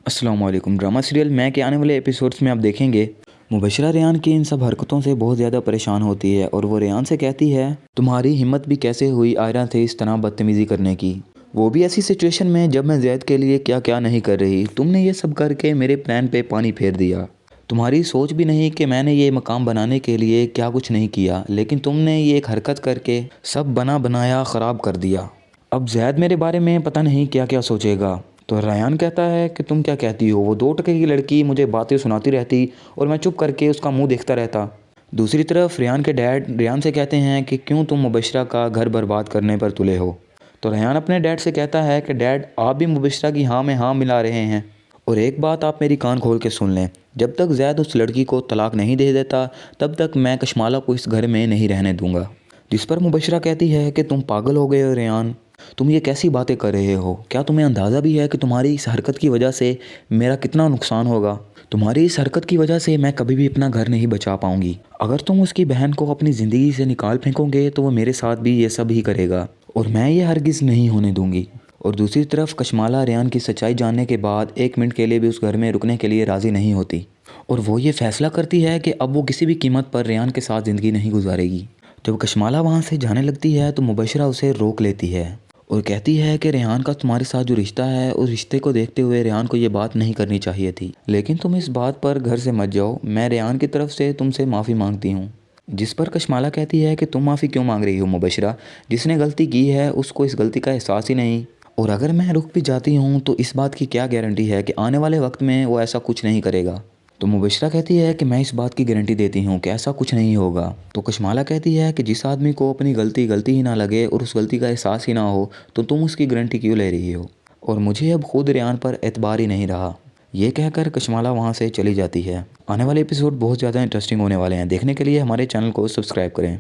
अस्सलाम वालेकुम। Drama serial मैं के आने वाले एपिसोड्स में आप देखेंगे मुबशरा रेहान की इन सब हरकतों से बहुत ज़्यादा परेशान होती है और वो रेहान से कहती है तुम्हारी हिम्मत भी कैसे हुई आयरा से इस तरह बदतमीज़ी करने की, वो भी ऐसी सिचुएशन में जब मैं ज़ैद के लिए क्या क्या नहीं कर रही। तुमने ये सब करके मेरे प्लान पे पानी फेर दिया। तुम्हारी सोच भी नहीं कि मैंने ये मकाम बनाने के लिए क्या कुछ नहीं किया, लेकिन तुमने ये एक हरकत करके सब बना बनाया ख़राब कर दिया। अब ज़ैद मेरे बारे में पता नहीं क्या क्या सोचेगा। तो रेहान कहता है कि तुम क्या कहती हो, वो 2 टके की लड़की मुझे बातें सुनाती रहती और मैं चुप करके उसका मुंह देखता रहता। दूसरी तरफ रेहान के डैड रेहान से कहते हैं कि क्यों तुम मुबशरा का घर बर्बाद करने पर तुले हो। तो रेहान अपने डैड से कहता है कि डैड आप भी मुबशरा की हाँ में हाँ मिला रहे हैं, और एक बात आप मेरी कान खोल के सुन लें, जब तक ज़ैद उस लड़की को तलाक नहीं दे देता तब तक मैं कशमाला को इस घर में नहीं रहने दूंगा। जिस पर मुबशरा कहती है कि तुम पागल हो गए हो रेहान, तुम ये कैसी बातें कर रहे हो, क्या तुम्हें अंदाज़ा भी है कि तुम्हारी इस हरकत की वजह से मेरा कितना नुकसान होगा। तुम्हारी इस हरकत की वजह से मैं कभी भी अपना घर नहीं बचा पाऊंगी। अगर तुम उसकी बहन को अपनी ज़िंदगी से निकाल फेंकोगे तो वो मेरे साथ भी ये सब ही करेगा और मैं ये हरगिज़ नहीं होने दूंगी। और दूसरी तरफ कशमाला रेहान की सच्चाई जानने के बाद 1 मिनट के लिए भी उस घर में रुकने के लिए राज़ी नहीं होती और वो ये फैसला करती है कि अब वो किसी भी कीमत पर रेहान के साथ ज़िंदगी नहीं गुजारेगी। जब कशमाला वहाँ से जाने लगती है तो मुबशरा उसे रोक लेती है और कहती है कि रेहान का तुम्हारे साथ जो रिश्ता है उस रिश्ते को देखते हुए रेहान को ये बात नहीं करनी चाहिए थी, लेकिन तुम इस बात पर घर से मत जाओ, मैं रेहान की तरफ से तुमसे माफ़ी मांगती हूँ। जिस पर कशमाला कहती है कि तुम माफ़ी क्यों मांग रही हो मुबशरा, जिसने गलती की है उसको इस गलती का एहसास ही नहीं, और अगर मैं रुक भी जाती हूँ तो इस बात की क्या गारंटी है कि आने वाले वक्त में वो ऐसा कुछ नहीं करेगा। तो मुबशरा कहती है कि मैं इस बात की गारंटी देती हूँ कि ऐसा कुछ नहीं होगा। तो कशमाला कहती है कि जिस आदमी को अपनी गलती गलती ही ना लगे और उस गलती का एहसास ही ना हो तो तुम उसकी गारंटी क्यों ले रही हो, और मुझे अब खुद रेहान पर एतबार ही नहीं रहा। ये कहकर कशमाला वहाँ से चली जाती है। आने वाले एपिसोड बहुत ज़्यादा इंटरेस्टिंग होने वाले हैं, देखने के लिए हमारे चैनल को सब्सक्राइब करें।